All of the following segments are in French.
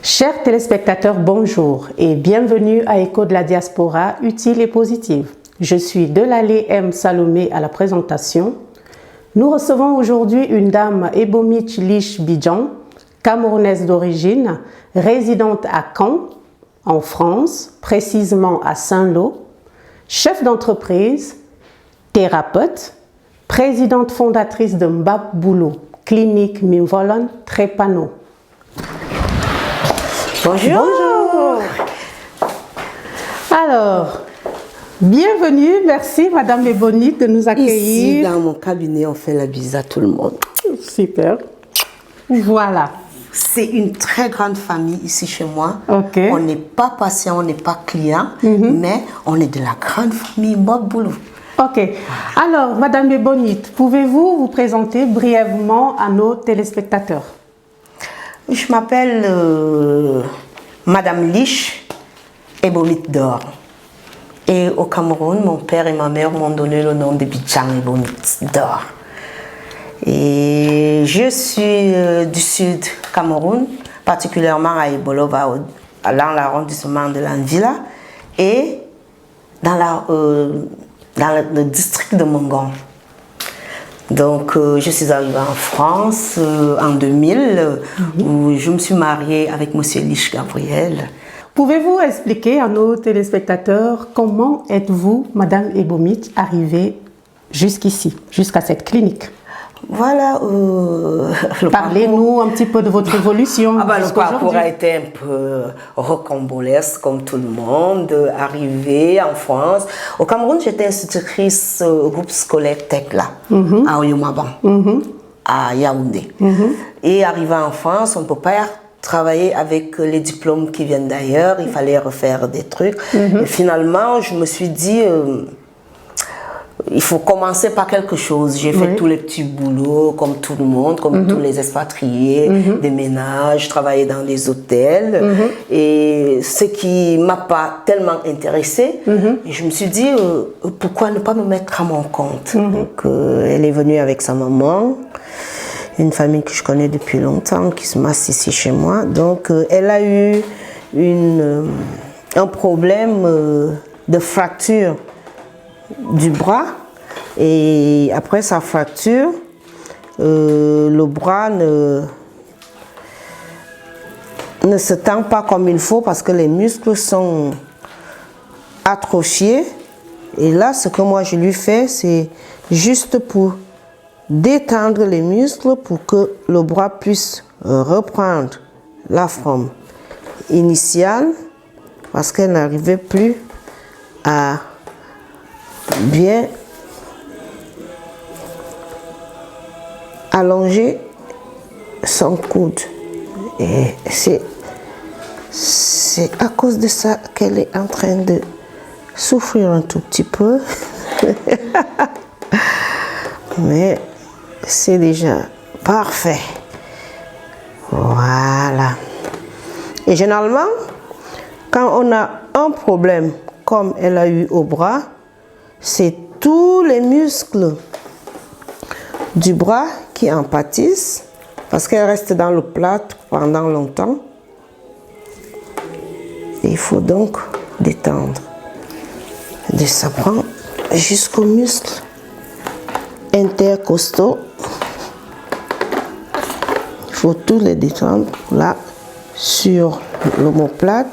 Chers téléspectateurs, bonjour et bienvenue à Écho de la diaspora utile et positive. Je suis Delalé M. Salomé à la présentation. Nous recevons aujourd'hui une dame Ebomit Lich Bidjan, camerounaise d'origine, résidente à Caen, en France, précisément à Saint-Lô, chef d'entreprise, thérapeute, présidente fondatrice de Mbap Boulou, clinique Mimvolon Trépano. Bonjour. Bonjour. Alors, bienvenue, merci Madame Ebomit de nous accueillir. Ici, dans mon cabinet, on fait la bise à tout le monde. Super. Voilà. C'est une très grande famille ici chez moi. Ok. On n'est pas patient, on n'est pas client, mais on est de la grande famille Mbap Boulou. Ok. Alors, Madame Ebomit, pouvez-vous vous présenter brièvement à nos téléspectateurs? Je m'appelle Madame Lich Ebomit d'Or. Et au Cameroun, mon père et ma mère m'ont donné le nom de Bidjan Ebomit d'Or. Et je suis du sud Cameroun, particulièrement à Ebolova, dans l'arrondissement de l'Anvila, et dans le district de Mongon. Donc, je suis arrivée en France en 2000, où je me suis mariée avec Monsieur Lich Gabriel. Pouvez-vous expliquer à nos téléspectateurs comment êtes-vous, Madame Ebomit, arrivée jusqu'ici, jusqu'à cette clinique? Voilà. Parlez-nous un petit peu de votre évolution. Le parcours a été un peu rocambolesque, comme tout le monde. Arrivée en France. Au Cameroun, j'étais institutrice au groupe scolaire Tekla, à Oyumaban, à Yaoundé. Et arrivée en France, on ne peut pas travailler avec les diplômes qui viennent d'ailleurs. Il fallait refaire des trucs. Et finalement, je me suis dit... il faut commencer par quelque chose. J'ai fait tous les petits boulots, comme tout le monde, comme tous les expatriés, des ménages, travaillé dans des hôtels. Et ce qui ne m'a pas tellement intéressée, je me suis dit, pourquoi ne pas me mettre à mon compte? Donc, elle est venue avec sa maman, une famille que je connais depuis longtemps, qui se masse ici chez moi. Donc, elle a eu un problème de fracture du bras, et après sa fracture, le bras ne se tend pas comme il faut parce que les muscles sont atrophiés. Et là, ce que moi je lui fais, c'est juste pour détendre les muscles pour que le bras puisse reprendre la forme initiale, parce qu'elle n'arrivait plus à bien allonger son coude. Et c'est à cause de ça qu'elle est en train de souffrir un tout petit peu. Mais c'est déjà parfait. Voilà. Et généralement, quand on a un problème comme elle a eu au bras, c'est tous les muscles du bras qui en pâtissent parce qu'elle reste dans le plâtre pendant longtemps. Et il faut donc détendre. Et ça prend jusqu'aux muscles intercostaux. Il faut tous les détendre là sur l'omoplate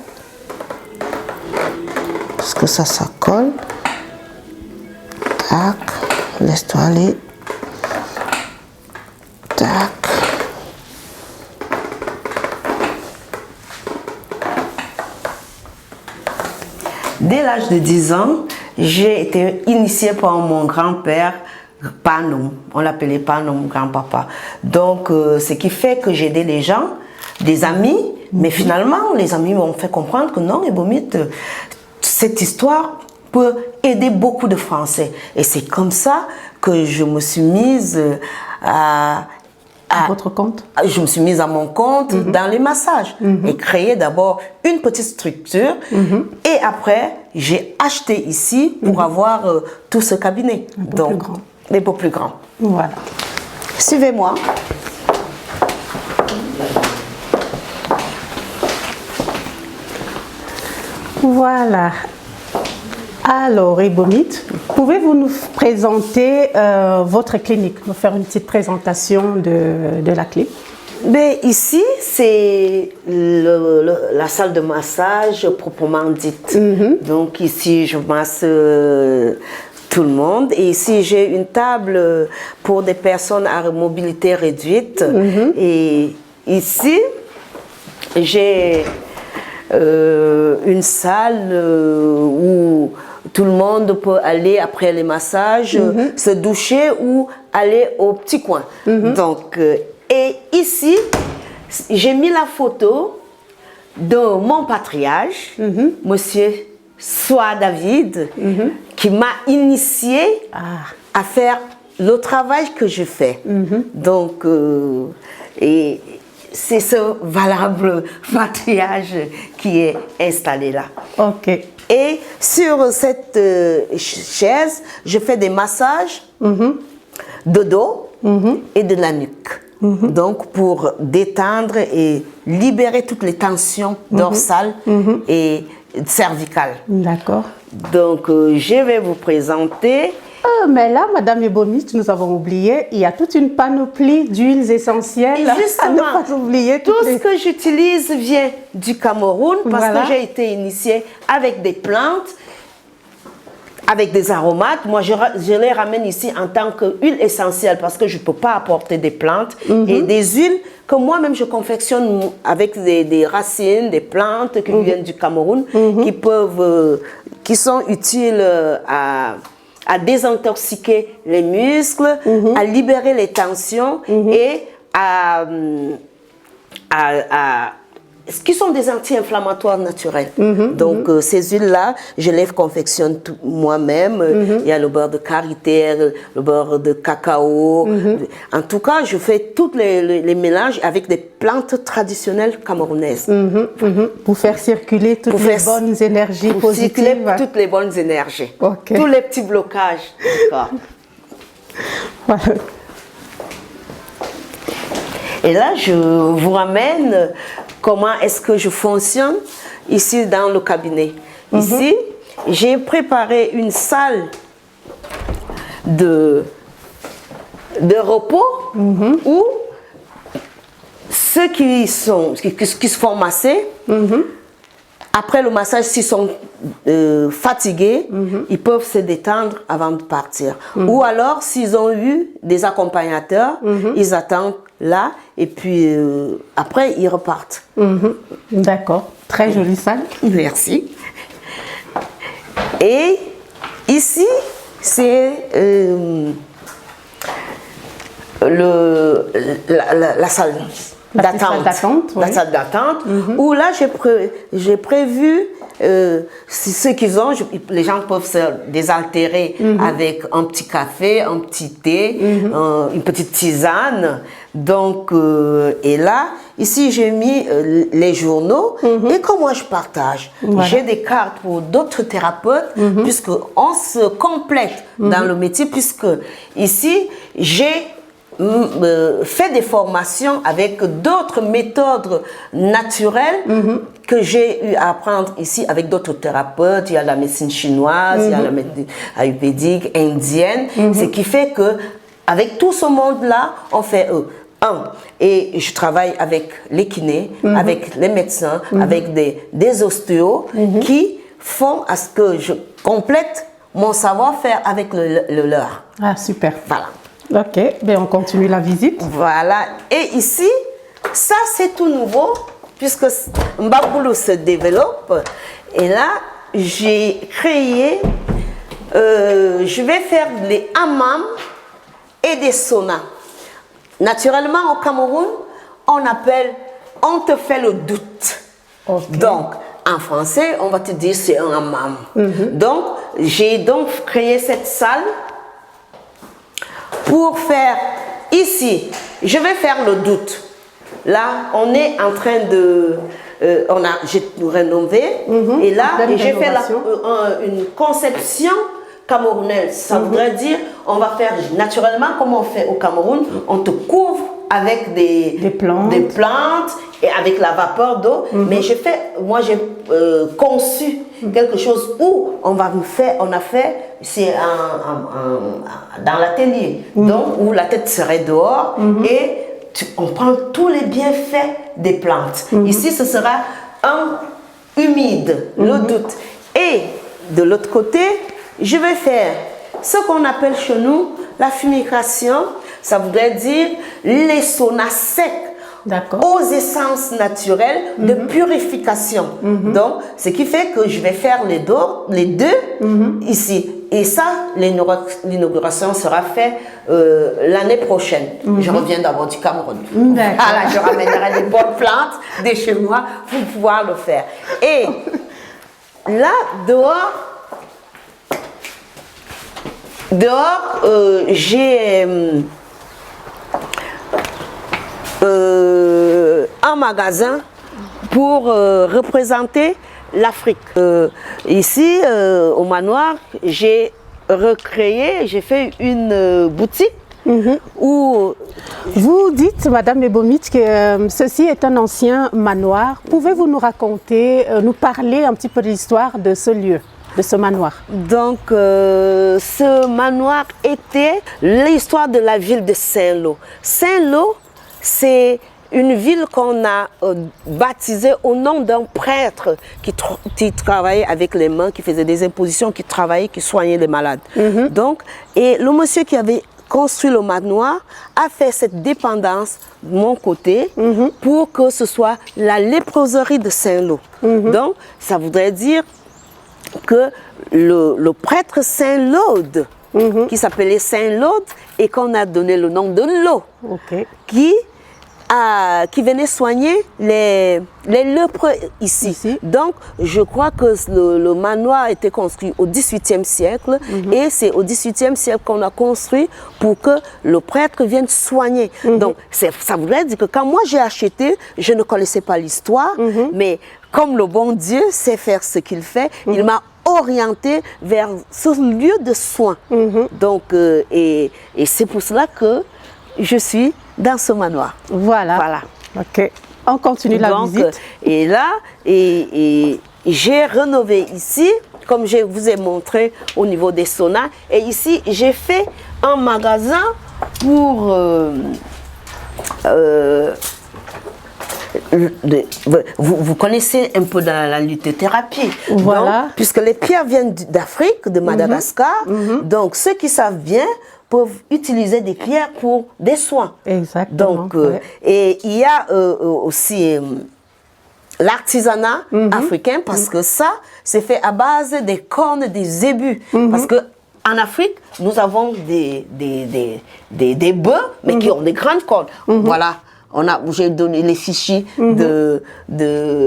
parce que ça colle. Tac, laisse-toi aller. Tac. Dès l'âge de 10 ans, j'ai été initiée par mon grand-père Panom. On l'appelait Panom, grand-papa. Donc, ce qui fait que j'ai aidé les gens, des amis, mais finalement, les amis m'ont fait comprendre que non, Ebomit, cette histoire peut aider beaucoup de Français. Et c'est comme ça que je me suis mise à votre compte? Je me suis mise à mon compte dans les massages et créé d'abord une petite structure et après j'ai acheté ici pour avoir tout ce cabinet. Donc, des beaux plus grands. Voilà. Suivez-moi. Voilà. Alors, Ebomit, pouvez-vous nous présenter votre clinique, nous faire une petite présentation de la clinique? Mais ici, c'est la salle de massage proprement dite. Donc ici, je masse tout le monde. Et ici, j'ai une table pour des personnes à mobilité réduite. Et ici, j'ai une salle où tout le monde peut aller après les massages, se doucher ou aller au petit coin. Donc, et ici, j'ai mis la photo de mon patriarche, Monsieur Soa David, qui m'a initié à faire le travail que je fais. Donc, et c'est ce valable maquillage qui est installé là. Ok. Et sur cette chaise, je fais des massages de dos et de la nuque. Donc pour détendre et libérer toutes les tensions dorsales et cervicales. D'accord. Donc je vais vous présenter. Mais là, Madame Ebomit, nous avons oublié, il y a toute une panoplie d'huiles essentielles. Et justement, à ne pas oublier tout ce que j'utilise vient du Cameroun parce que j'ai été initiée avec des plantes, avec des aromates. Moi, je les ramène ici en tant qu'huile essentielle parce que je ne peux pas apporter des plantes et des huiles que moi-même je confectionne avec des racines, des plantes qui viennent du Cameroun, qui sont utiles à désintoxiquer les muscles, à libérer les tensions et qui sont des anti-inflammatoires naturels. Donc ces huiles-là, je les confectionne moi-même. Il y a le beurre de karité, le beurre de cacao. En tout cas, je fais tous les mélanges avec des plantes traditionnelles camerounaises. Pour faire circuler toutes les bonnes énergies positives. Circuler toutes les bonnes énergies. Okay. Tous les petits blocages du corps. Voilà. Et là, je vous ramène comment est-ce que je fonctionne ici dans le cabinet. Ici, j'ai préparé une salle de repos où ceux qui se font masser, après le massage, s'ils sont fatigués, ils peuvent se détendre avant de partir. Ou alors, s'ils ont eu des accompagnateurs, ils attendent là et puis après, ils repartent. D'accord. Très jolie salle. Merci. Et ici, c'est la salle d'attente. La salle d'attente, où là, j'ai prévu, ceux qu'ils ont, les gens peuvent se désaltérer avec un petit café, un petit thé, une petite tisane. Donc, et là, ici, j'ai mis les journaux et comment je partage. J'ai des cartes pour d'autres thérapeutes, puisqu'on se complète dans le métier, puisque ici, j'ai fait des formations avec d'autres méthodes naturelles que j'ai eu à apprendre ici avec d'autres thérapeutes. Il y a la médecine chinoise, il y a la médecine ayurvédique, indienne. Ce qui fait que avec tout ce monde-là, on fait et je travaille avec les kinés, avec les médecins, avec des ostéos qui font à ce que je complète mon savoir-faire avec le leur. Ah, super. Voilà. Ok, ben on continue la visite. Voilà. Et ici, ça c'est tout nouveau, puisque Mbaboulou se développe. Et là, j'ai créé, je vais faire les hammams et des saunas. Naturellement, au Cameroun, on te fait le doute. Okay. Donc, en français, on va te dire c'est un hammam. Donc, j'ai donc créé cette salle pour faire ici, je vais faire le doute. Là, on est en train de, j'ai rénové et là, j'ai fait une conception camerounaise. Ça voudrait dire, on va faire naturellement comme on fait au Cameroun, on te couvre avec des plantes et avec la vapeur d'eau. Mais moi j'ai conçu quelque chose où on a fait, c'est dans l'atelier, donc où la tête serait dehors et on prend tous les bienfaits des plantes. Ici, ce sera humide, l'eau douce. Et de l'autre côté, je vais faire ce qu'on appelle chez nous la fumigation. Ça voudrait dire les saunas secs aux essences naturelles de purification. Donc, ce qui fait que je vais faire les deux ici. Et ça, l'inauguration sera faite l'année prochaine. Je reviens d'abord du Cameroun. Voilà, je ramènerai des bonnes plantes de chez moi pour pouvoir le faire. Et là, dehors, j'ai un magasin pour représenter l'Afrique. Ici, au manoir, j'ai fait une boutique où... Vous dites, Madame Ebomit, que ceci est un ancien manoir. Pouvez-vous nous raconter, nous parler un petit peu de l'histoire de ce lieu, de ce manoir? Donc, ce manoir était l'histoire de la ville de Saint-Lô. Saint-Lô, c'est une ville qu'on a baptisée au nom d'un prêtre qui travaillait avec les mains, qui faisait des impositions, qui travaillait, qui soignait les malades. Donc, et le monsieur qui avait construit le manoir a fait cette dépendance de mon côté pour que ce soit la léproserie de Saint-Lô. Donc, ça voudrait dire que le prêtre Saint-Laude, qui s'appelait Saint-Laude et qu'on a donné le nom de l'eau, qui venait soigner les lépreux ici. Donc, je crois que le manoir a été construit au XVIIIe siècle et c'est au XVIIIe siècle qu'on a construit pour que le prêtre vienne soigner. Donc, ça voudrait dire que quand moi j'ai acheté, je ne connaissais pas l'histoire, mais comme le bon Dieu sait faire ce qu'il fait, il m'a orienté vers ce lieu de soins. Donc, et c'est pour cela que je suis dans ce manoir. Voilà. Ok. On continue la visite. Et là, j'ai rénové ici, comme je vous ai montré au niveau des saunas. Et ici, j'ai fait un magasin pour... vous connaissez un peu dans la lithothérapie. Voilà. Donc, puisque les pierres viennent d'Afrique, de Madagascar, donc ceux qui savent bien peuvent utiliser des pierres pour des soins. Exactement. Donc, et il y a aussi l'artisanat africain, parce que ça, c'est fait à base des cornes des zébus. Parce que en Afrique, nous avons des bœufs, mais qui ont des grandes cornes. Voilà. J'ai donné les fichiers d'un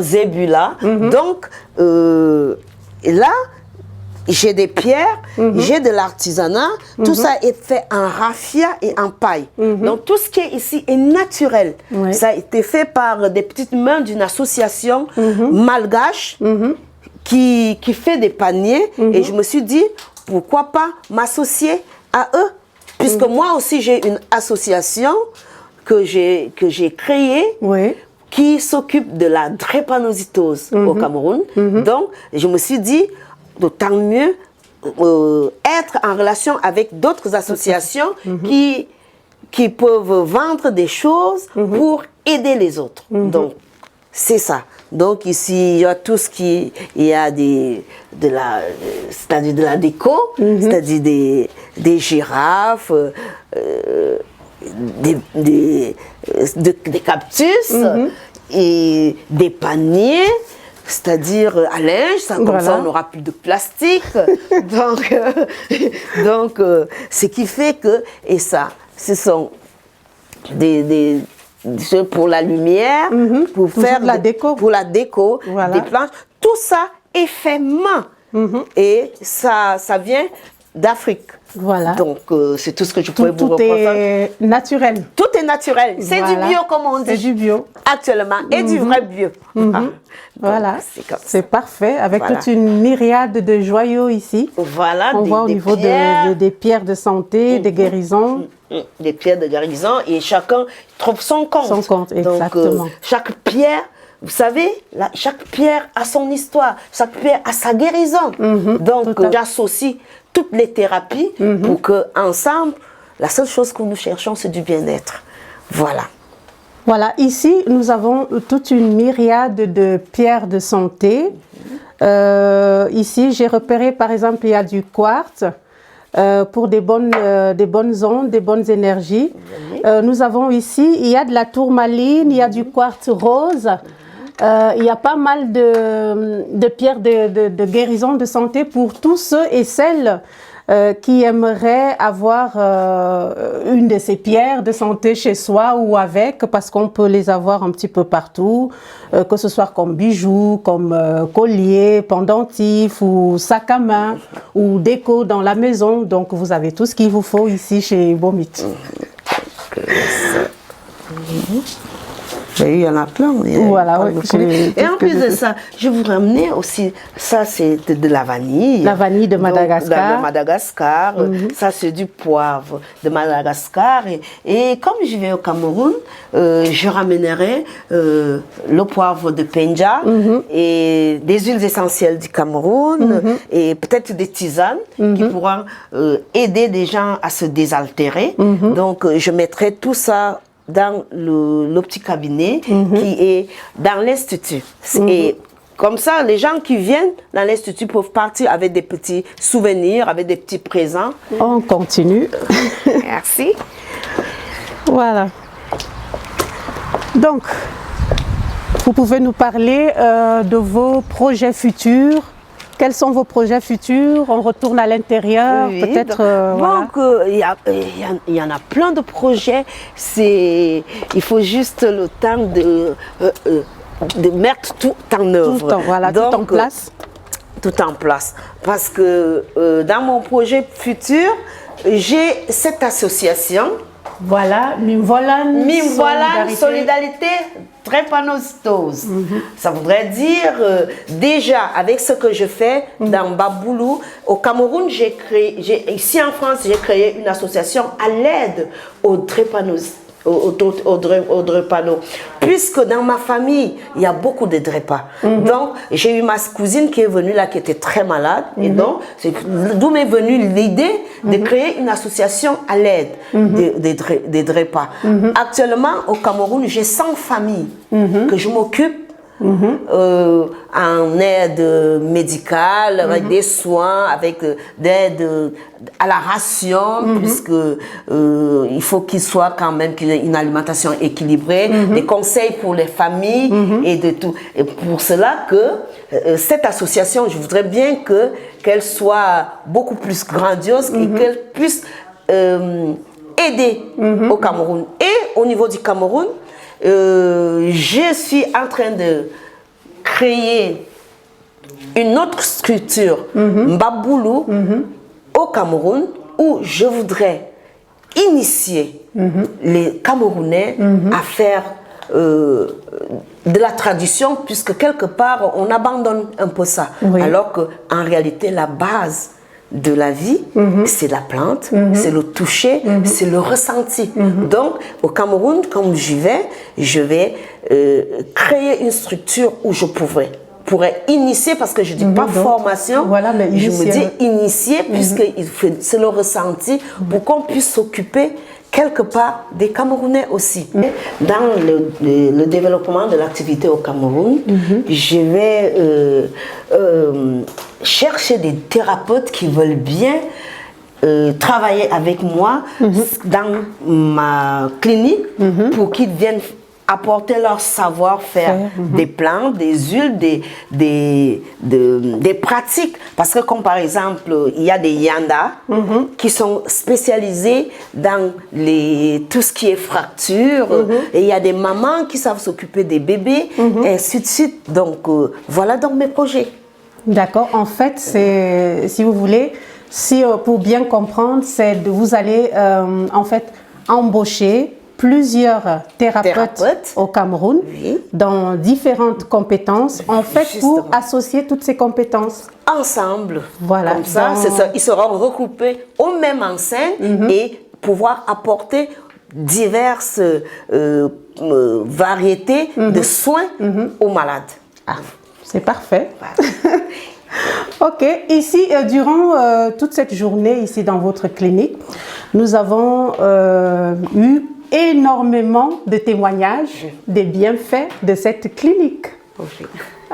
zébu là. Donc, là, j'ai des pierres, j'ai de l'artisanat. Tout ça est fait en raffia et en paille. Donc, tout ce qui est ici est naturel. Ça a été fait par des petites mains d'une association malgache qui fait des paniers. Et je me suis dit, pourquoi pas m'associer à eux? Puisque moi aussi, j'ai une association que j'ai créée qui s'occupe de la drépanocytose au Cameroun. Donc, je me suis dit, d'autant mieux être en relation avec d'autres associations qui peuvent vendre des choses pour aider les autres. Donc, c'est ça. Donc ici, il y a tout ce qui... Il y a c'est-à-dire de la déco, c'est-à-dire des girafes, des cactus et des paniers, c'est-à-dire à linge, comme ça on n'aura plus de plastique. donc ce qui fait que... Et ça, ce sont pour la lumière, pour faire de la déco. Pour la déco, des planches. Tout ça est fait main. Et ça vient d'Afrique. Voilà. Donc, c'est tout ce que je pouvais vous reprendre. Tout est naturel. Tout est naturel. C'est du bio, comme on dit. C'est du bio. Actuellement. Et du vrai bio. Voilà. C'est parfait. Avec toute une myriade de joyaux ici. Voilà. On voit au niveau des pierres de santé, des guérisons. des pierres de guérison et chacun trouve son compte. Son compte, exactement. Donc, chaque pierre, vous savez, chaque pierre a son histoire, chaque pierre a sa guérison. Donc, j'associe toutes les thérapies pour que ensemble, la seule chose que nous cherchons, c'est du bien-être. Voilà. Voilà, ici, nous avons toute une myriade de pierres de santé. Ici, j'ai repéré, par exemple, il y a du quartz pour des bonnes ondes, des bonnes énergies. Nous avons ici, il y a de la tourmaline, il y a du quartz rose. Il y a pas mal de pierres de guérison, de santé pour tous ceux et celles qui aimeraient avoir une de ces pierres de santé chez soi ou avec, parce qu'on peut les avoir un petit peu partout, que ce soit comme bijoux, comme collier, pendentif ou sac à main ou déco dans la maison. Donc vous avez tout ce qu'il vous faut ici chez Bomit. Il y en a plein. Voilà, oui, et en plus de ça, je vous ramener aussi, ça c'est de la vanille. La vanille de Madagascar. De Madagascar. Ça c'est du poivre de Madagascar. Et comme je vais au Cameroun, je ramènerai le poivre de Penja et des huiles essentielles du Cameroun et peut-être des tisanes qui pourront aider des gens à se désaltérer. Donc je mettrai tout ça dans le petit cabinet qui est dans l'institut. Et comme ça, les gens qui viennent dans l'institut peuvent partir avec des petits souvenirs, avec des petits présents. On continue. Merci. Voilà. Donc, vous pouvez nous parler de vos projets futurs. Quels sont vos projets futurs? On retourne à l'intérieur, peut-être. Donc, il y en a plein de projets. Il faut juste le temps de mettre tout en œuvre. Tout en place. Tout en place. Parce que dans mon projet futur, j'ai cette association. Voilà, Mimvolan Solidarité Drépanocytose. Ça voudrait dire, déjà, avec ce que je fais dans Baboulou, au Cameroun, ici en France, j'ai créé une association à l'aide aux drépanocytoses. Au drépano. Puisque dans ma famille, il y a beaucoup de drépas. Donc, j'ai eu ma cousine qui est venue là, qui était très malade. Et donc, d'où m'est venue l'idée de créer une association à l'aide des drépas. Actuellement, au Cameroun, j'ai 100 familles que je m'occupe en aide médicale, avec des soins, avec d'aide à la ration, puisque il faut qu'il soit quand même une alimentation équilibrée, des conseils pour les familles et de tout. Et pour cela que cette association, je voudrais bien qu'elle soit beaucoup plus grandiose et qu'elle puisse aider au Cameroun. Et au niveau du Cameroun, je suis en train de créer une autre structure, Mbaboulou, au Cameroun, où je voudrais initier les Camerounais à faire de la tradition, puisque quelque part, on abandonne un peu ça. Alors qu'en réalité, la base de la vie, c'est la plante, c'est le toucher, c'est le ressenti. Donc, au Cameroun, comme j'y vais, je vais créer une structure où je pourrais initier, parce que je ne dis pas formation, mais je me dis initier, puisque c'est le ressenti, pour qu'on puisse s'occuper quelque part des Camerounais aussi. Dans le développement de l'activité au Cameroun, je vais chercher des thérapeutes qui veulent bien travailler avec moi dans ma clinique pour qu'ils viennent apporter leur savoir-faire, des plantes, des huiles, des pratiques. Parce que comme par exemple, il y a des yanda qui sont spécialisés dans tout ce qui est fracture, et il y a des mamans qui savent s'occuper des bébés, et ainsi de suite. Donc voilà donc mes projets. D'accord. En fait, si vous voulez, pour bien comprendre, vous allez en fait embaucher plusieurs thérapeutes au Cameroun dans différentes compétences, en fait, pour associer toutes ces compétences ensemble. Voilà. Comme ça, ils seront regroupés au même enseigne et pouvoir apporter diverses variétés de soins aux malades. Ah, c'est parfait. Voilà. Ok, ici, durant toute cette journée, ici dans votre clinique, nous avons eu énormément de témoignages des bienfaits de cette clinique. Okay.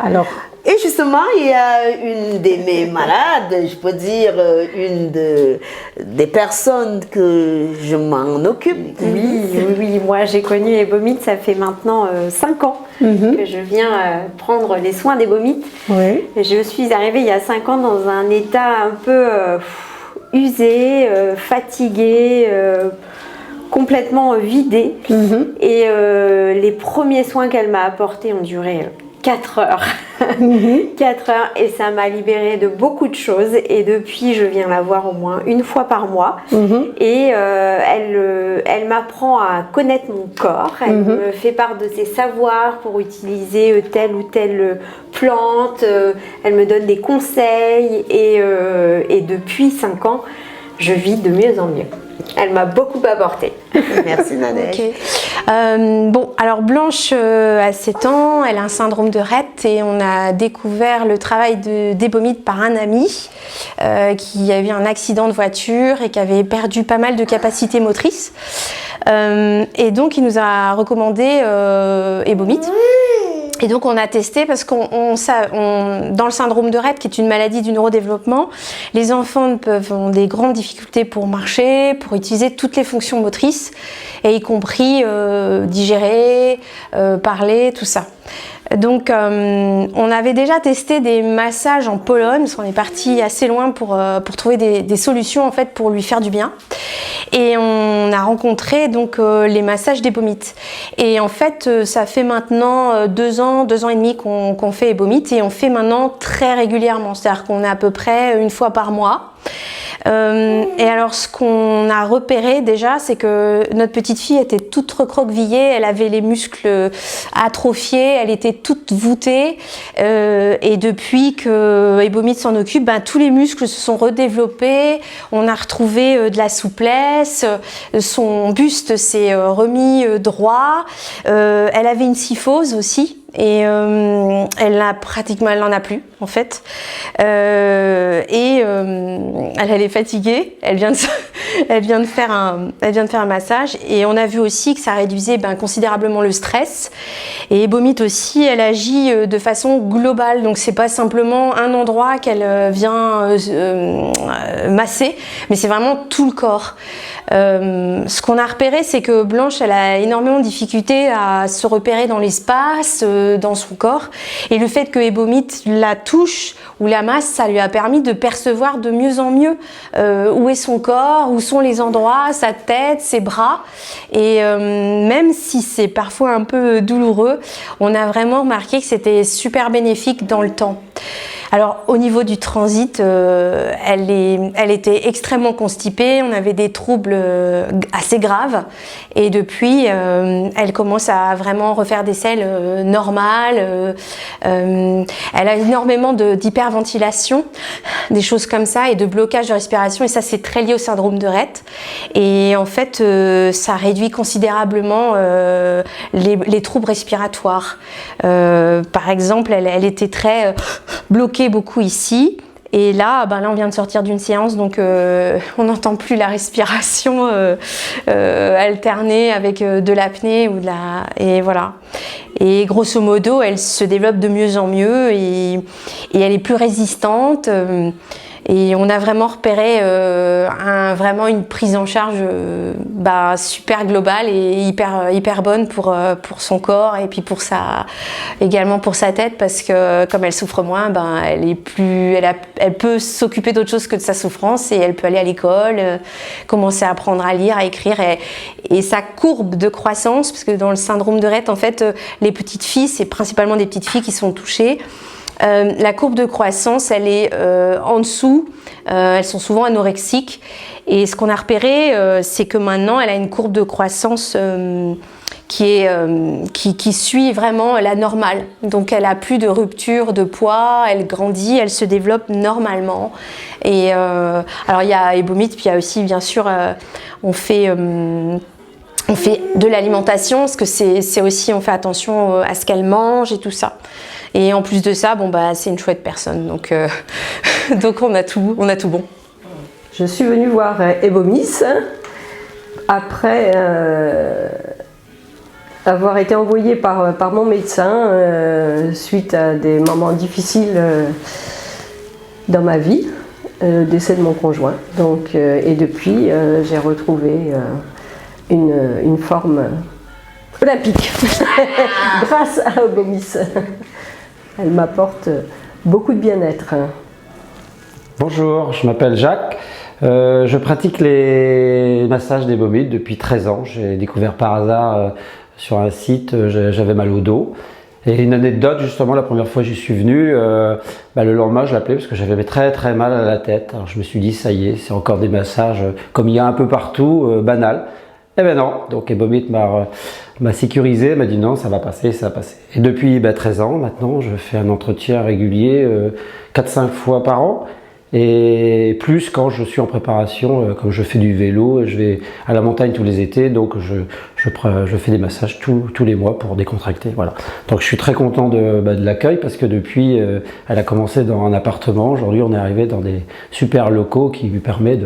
Alors, et justement, il y a une de mes malades, je peux dire une des personnes que je m'en occupe. Oui, moi j'ai connu les bomites, ça fait maintenant 5 ans que je viens prendre les soins des bomites. oui. Je suis arrivée il y a 5 ans dans un état un peu usé, fatigué, complètement vidé. Et les premiers soins qu'elle m'a apportés ont duré 4 heures. 4 heures, et ça m'a libérée de beaucoup de choses, et depuis je viens la voir au moins une fois par mois. Et elle m'apprend à connaître mon corps, elle me fait part de ses savoirs pour utiliser telle ou telle plante, elle me donne des conseils, et depuis 5 ans je vis de mieux en mieux. Elle m'a beaucoup apporté. Merci Nadège. Okay. Bon, alors Blanche a 7 ans, elle a un syndrome de Rett, et on a découvert le travail des bomites par un ami qui a eu un accident de voiture et qui avait perdu pas mal de capacités motrices. Et donc il nous a recommandé Ebomite. Et donc on a testé parce dans le syndrome de Rett, qui est une maladie du neurodéveloppement, les enfants ont des grandes difficultés pour marcher, pour utiliser toutes les fonctions motrices, et y compris digérer, parler, tout ça. Donc on avait déjà testé des massages en Pologne, parce qu'on est parti assez loin pour trouver des solutions en fait pour lui faire du bien. Et on a rencontré donc les massages d'Ebomite. Et en fait, ça fait maintenant 2 ans et demi qu'on fait Ebomite, et on fait maintenant très régulièrement. C'est-à-dire qu'on est à peu près une fois par mois. Et alors ce qu'on a repéré déjà, c'est que notre petite fille était toute recroquevillée, elle avait les muscles atrophiés, elle était toute voûtée, et depuis que Ebomite s'en occupe, tous les muscles se sont redéveloppés, on a retrouvé de la souplesse, son buste s'est remis droit, elle avait une kyphose aussi. Et elle n'en a plus en fait, elle est fatiguée, elle vient de faire un massage, et on a vu aussi que ça réduisait considérablement le stress. Et Ebomite aussi, elle agit de façon globale, donc c'est pas simplement un endroit qu'elle vient masser, mais c'est vraiment tout le corps. Ce qu'on a repéré, c'est que Blanche, elle a énormément de difficultés à se repérer dans l'espace, dans son corps, et le fait que Ebomite la touche ou la masse, ça lui a permis de percevoir de mieux en mieux où est son corps, où sont les endroits, sa tête, ses bras, et même si c'est parfois un peu douloureux, on a vraiment remarqué que c'était super bénéfique dans le temps. Alors au niveau du transit, elle était extrêmement constipée, on avait des troubles assez graves, et depuis elle commence à vraiment refaire des selles normales, elle a énormément d'hyperventilation, des choses comme ça, et de blocage de respiration, et ça c'est très lié au syndrome de Rett, et en fait ça réduit considérablement les troubles respiratoires. Par exemple, elle était très bloquée beaucoup ici, et là on vient de sortir d'une séance, donc on n'entend plus la respiration alternée avec de l'apnée et voilà. Et grosso modo, elle se développe de mieux en mieux, et elle est plus résistante. Et on a vraiment repéré vraiment une prise en charge super globale et hyper bonne pour son corps, et puis également pour sa tête, parce que comme elle souffre moins, elle peut s'occuper d'autre chose que de sa souffrance, et elle peut aller à l'école, commencer à apprendre à lire, à écrire, et sa courbe de croissance, parce que dans le syndrome de Rett, en fait, les petites filles, c'est principalement des petites filles qui sont touchées. La courbe de croissance, elle est en dessous, elles sont souvent anorexiques, et ce qu'on a repéré, c'est que maintenant elle a une courbe de croissance qui suit vraiment la normale. Donc elle a plus de rupture de poids, elle grandit, elle se développe normalement. Et alors il y a Ebomit, puis il y a aussi bien sûr on fait de l'alimentation, parce que c'est aussi, on fait attention à ce qu'elle mange et tout ça. Et en plus de ça, bon bah c'est une chouette personne, donc donc on a tout bon. Je suis venue voir Ebomit après avoir été envoyée par mon médecin suite à des moments difficiles dans ma vie, décès de mon conjoint. Donc, et depuis, j'ai retrouvé une forme olympique grâce à Ebomit. Elle m'apporte beaucoup de bien-être. Bonjour, je m'appelle Jacques. Je pratique les massages d'Ebomit depuis 13 ans. J'ai découvert par hasard sur un site, j'avais mal au dos. Et une anecdote, justement, la première fois que j'y suis venu, le lendemain je l'appelais parce que j'avais très très mal à la tête. Alors je me suis dit, ça y est, c'est encore des massages comme il y a un peu partout, banal. Eh ben non, donc Ebomit m'a sécurisé, m'a dit non, ça va passer, ça va passer. Et depuis 13 ans maintenant, je fais un entretien régulier 4-5 fois par an. Et plus quand je suis en préparation, comme je fais du vélo, je vais à la montagne tous les étés, donc je fais des massages tous les mois pour décontracter. Voilà. Donc je suis très content de l'accueil parce que depuis, elle a commencé dans un appartement. Aujourd'hui, on est arrivé dans des super locaux qui lui permettent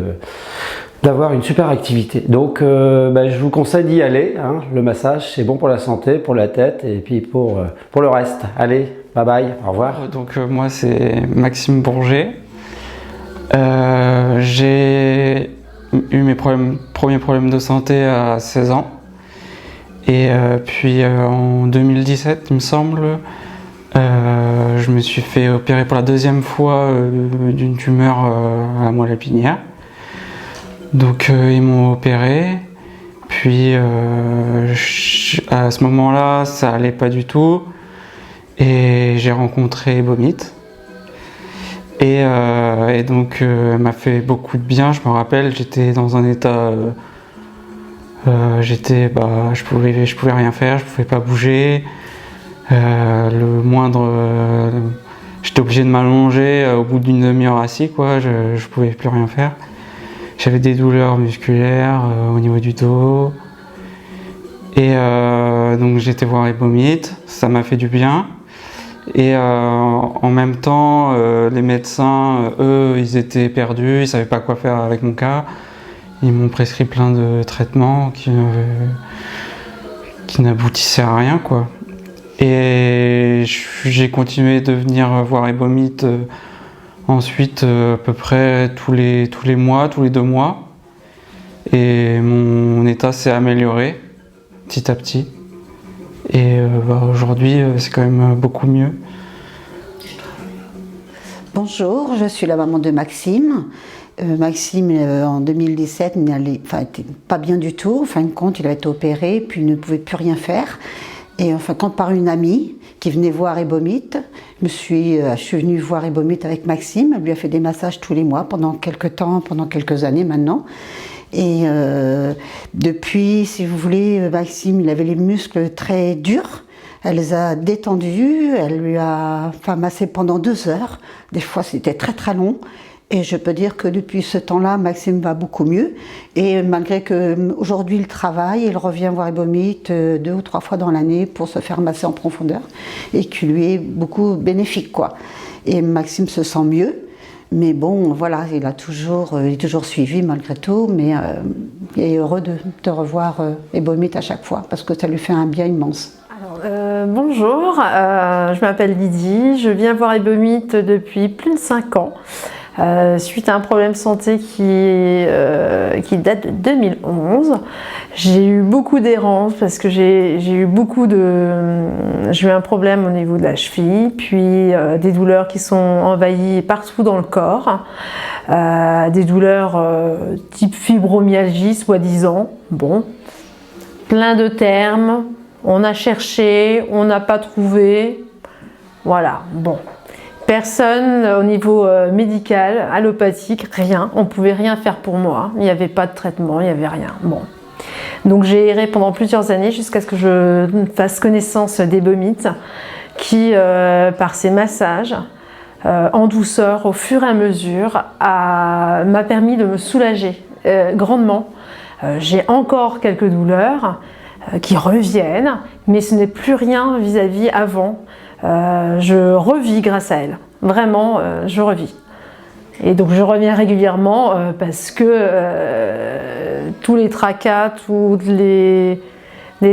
d'avoir une super activité. Donc je vous conseille d'y aller. Hein. Le massage, c'est bon pour la santé, pour la tête et puis pour le reste. Allez, bye bye, au revoir. Donc moi, c'est Maxime Bourget. J'ai eu mes premiers problèmes de santé à 16 ans et puis en 2017 il me semble je me suis fait opérer pour la deuxième fois d'une tumeur à la moelle épinière. Donc ils m'ont opéré, puis à ce moment-là ça allait pas du tout et j'ai rencontré Ebomit. Et donc elle m'a fait beaucoup de bien. Je me rappelle, j'étais dans un état, je pouvais rien faire, je pouvais pas bouger. Le moindre, j'étais obligé de m'allonger au bout d'une demi-heure assis, quoi. Je pouvais plus rien faire. J'avais des douleurs musculaires au niveau du dos. Et donc j'ai été voir Ebomit, ça m'a fait du bien. Et en même temps, les médecins, eux, ils étaient perdus, ils savaient pas quoi faire avec mon cas. Ils m'ont prescrit plein de traitements qui n'aboutissaient à rien, quoi. Et j'ai continué de venir voir Ebomit ensuite à peu près tous les mois, tous les 2 mois. Et mon état s'est amélioré petit à petit. Et aujourd'hui, c'est quand même beaucoup mieux. Bonjour, je suis la maman de Maxime. Maxime, en 2017, était pas bien du tout. En fin de compte, il a été opéré, puis il ne pouvait plus rien faire. Et en fin de compte, par une amie qui venait voir Ebomit, je suis venue voir Ebomit avec Maxime. Elle lui a fait des massages tous les mois pendant quelques années maintenant. Et depuis, si vous voulez, Maxime, il avait les muscles très durs. Elle les a détendus, elle lui a massé pendant 2 heures. Des fois, c'était très très long. Et je peux dire que depuis ce temps-là, Maxime va beaucoup mieux. Et malgré qu'aujourd'hui il travaille, il revient voir Ebomit 2 ou 3 fois dans l'année pour se faire masser en profondeur. Et qui lui est beaucoup bénéfique, quoi. Et Maxime se sent mieux. Mais bon, voilà, il est toujours suivi malgré tout, mais il est heureux de revoir Ebomit à chaque fois, parce que ça lui fait un bien immense. Alors, bonjour, je m'appelle Lydie, je viens voir Ebomit depuis plus de 5 ans, suite à un problème de santé qui date de 2011. J'ai eu beaucoup d'errances parce que j'ai eu un problème au niveau de la cheville, puis des douleurs qui sont envahies partout dans le corps, des douleurs type fibromyalgie soi-disant, bon, plein de termes, on a cherché, on n'a pas trouvé, voilà, bon. Personne au niveau médical, allopathique, rien, on pouvait rien faire pour moi, il n'y avait pas de traitement, il n'y avait rien, bon. Donc j'ai erré pendant plusieurs années jusqu'à ce que je fasse connaissance d'Ebomit qui, par ses massages, en douceur, au fur et à mesure, m'a permis de me soulager grandement. J'ai encore quelques douleurs qui reviennent, mais ce n'est plus rien vis-à-vis avant. Je revis grâce à elle. Vraiment, je revis. Et donc je reviens régulièrement parce que tous les tracas, tous les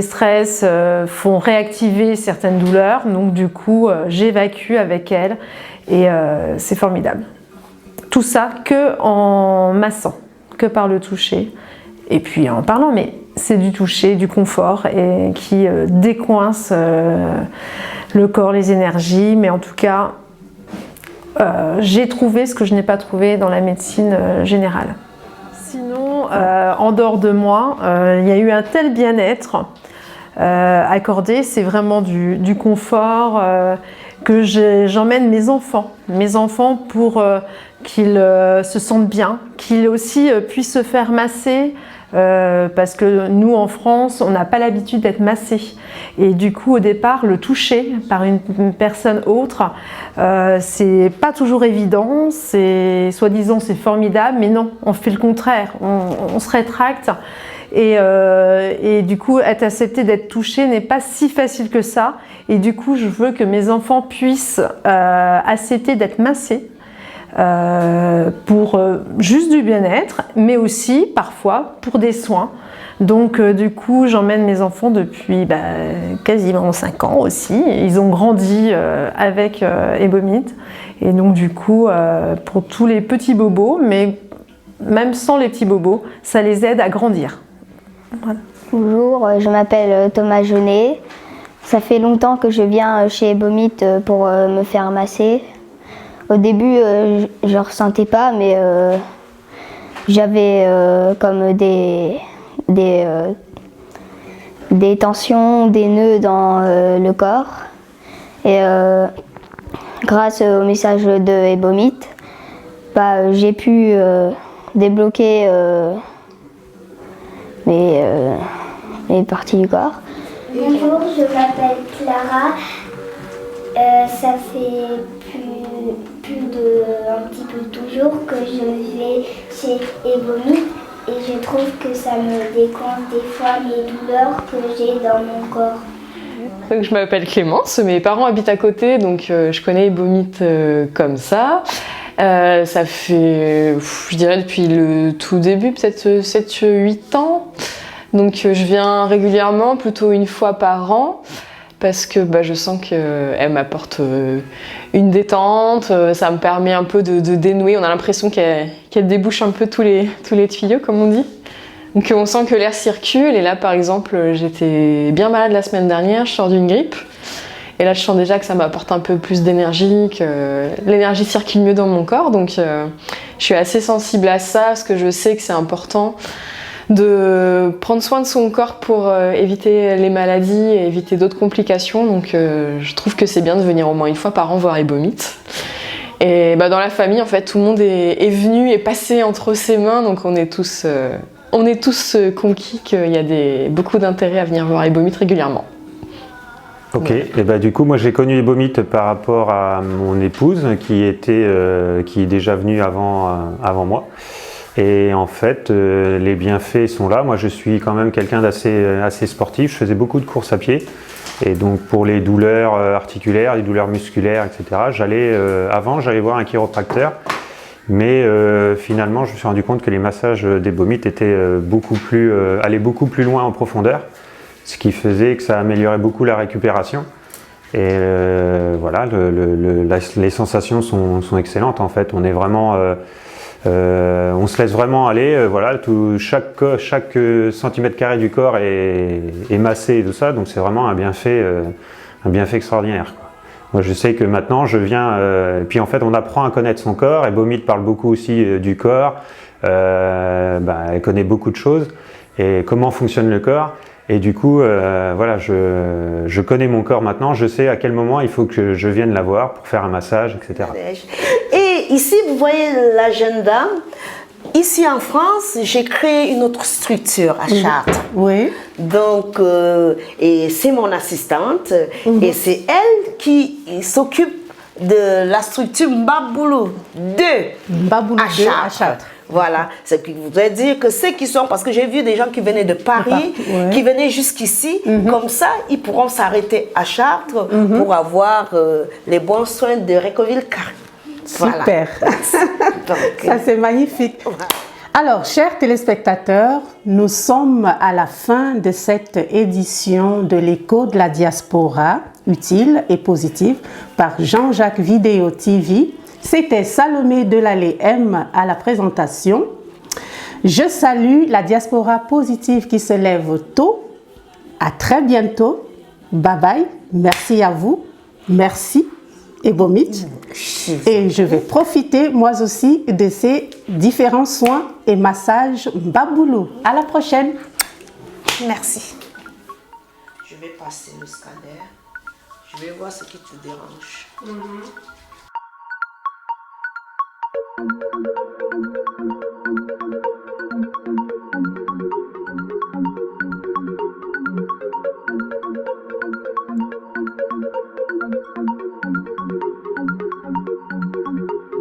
stress font réactiver certaines douleurs. Donc du coup, j'évacue avec elle et c'est formidable. Tout ça que en massant, que par le toucher. Et puis en parlant, mais c'est du toucher, du confort et qui décoince le corps, les énergies. Mais en tout cas, j'ai trouvé ce que je n'ai pas trouvé dans la médecine générale. Sinon, en dehors de moi, il y a eu un tel bien-être accordé, c'est vraiment du confort que j'emmène mes enfants pour qu'ils se sentent bien, qu'ils aussi puissent se faire masser. Parce que nous en France on n'a pas l'habitude d'être massé et du coup au départ le toucher par une personne autre c'est pas toujours évident, c'est soi-disant c'est formidable mais non, on fait le contraire, on se rétracte et du coup être accepté d'être touché n'est pas si facile que ça et du coup je veux que mes enfants puissent accepter d'être massés pour juste du bien-être, mais aussi parfois pour des soins. Donc du coup j'emmène mes enfants depuis quasiment 5 ans aussi. Ils ont grandi avec Ebomit et donc du coup pour tous les petits bobos, mais même sans les petits bobos, ça les aide à grandir. Voilà. Bonjour, je m'appelle Thomas Jeunet. Ça fait longtemps que je viens chez Ebomit pour me faire masser. Au début, je ne ressentais pas, mais j'avais comme des tensions, des nœuds dans le corps. Et grâce au message de Ebomit, j'ai pu débloquer mes parties du corps. Bonjour, je m'appelle Clara. Ça fait un petit peu toujours que je vais chez Ebomit et je trouve que ça me décompte des fois les douleurs que j'ai dans mon corps. Donc, je m'appelle Clémence, mes parents habitent à côté donc je connais Ebomit comme ça. Ça fait, je dirais depuis le tout début, peut-être 7-8 ans. Donc je viens régulièrement, plutôt une fois par an. Parce que je sens qu'elle m'apporte une détente, ça me permet un peu de dénouer, on a l'impression qu'elle débouche un peu tous les tuyaux comme on dit. Donc on sent que l'air circule et là par exemple j'étais bien malade la semaine dernière, je sors d'une grippe et là je sens déjà que ça m'apporte un peu plus d'énergie, que l'énergie circule mieux dans mon corps donc je suis assez sensible à ça parce que je sais que c'est important de prendre soin de son corps pour éviter les maladies et éviter d'autres complications. Donc je trouve que c'est bien de venir au moins une fois par an voir Ebomit. Et dans la famille, en fait, tout le monde est venu et passé entre ses mains. Donc on est tous conquis qu'il y a beaucoup d'intérêt à venir voir Ebomit régulièrement. Ok, et du coup moi j'ai connu Ebomit par rapport à mon épouse qui est déjà venue avant moi. Et en fait, les bienfaits sont là. Moi, je suis quand même quelqu'un assez sportif. Je faisais beaucoup de courses à pied. Et donc, pour les douleurs articulaires, les douleurs musculaires, etc., avant, j'allais voir un chiropracteur. Mais finalement, je me suis rendu compte que les massages d'Ebomit allaient beaucoup plus loin en profondeur. Ce qui faisait que ça améliorait beaucoup la récupération. Et voilà, les sensations sont excellentes. En fait, on est vraiment... on se laisse vraiment aller, chaque centimètre carré du corps est massé et tout ça, donc c'est vraiment un bienfait extraordinaire, quoi. Moi je sais que maintenant je viens, et puis en fait on apprend à connaître son corps, Ebomit parle beaucoup aussi du corps, elle connaît beaucoup de choses, et comment fonctionne le corps, et du coup je connais mon corps maintenant, je sais à quel moment il faut que je vienne la voir pour faire un massage, etc. Et ici, vous voyez la jeune dame. ici en France, j'ai créé une autre structure à Chartres. Oui. Donc, et c'est mon assistante et c'est elle qui s'occupe de la structure Mbaboulou 2 à Chartres. Voilà, ce qui voudrait dire que ceux qui sont, parce que j'ai vu des gens qui venaient de Paris, qui venaient jusqu'ici, comme ça, ils pourront s'arrêter à Chartres pour avoir les bons soins de Récoville-Carré. Super. Donc, ça c'est magnifique. Alors, chers téléspectateurs, nous sommes à la fin de cette édition de l'écho de la diaspora, utile et positive, par Jean-Jacques Vidéo TV. C'était Salomé Delallé M à la présentation. Je salue la diaspora positive qui se lève tôt. À très bientôt. Bye bye. Merci à vous. Merci. Ebomit. Et je vais profiter moi aussi de ces différents soins et massages Mbaboulou. À la prochaine. Merci. Je vais passer le scanner. Je vais voir ce qui te dérange.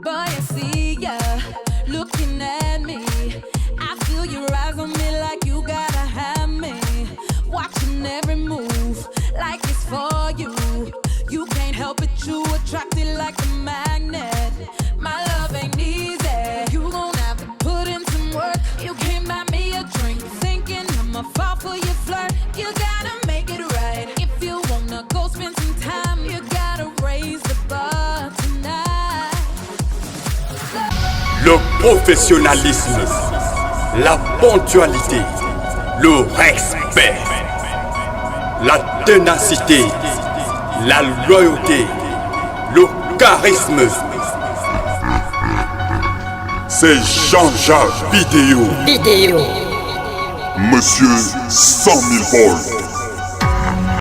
Boy, I see ya looking at me. I feel your eyes on me like you gotta have me. Watching every move like it's for you. You can't help it, you attracted like a magnet. My love ain't easy. You gon' have to put in some work. You can't buy me a drink thinking I'ma fall for your flirt. You gotta make it right. If you wanna go spend some time, you gotta raise the bar tonight. Le professionnalisme, la ponctualité, le respect, la ténacité, la loyauté, le charisme. C'est Jean-Jacques Vidéo. Monsieur 100 000 volts.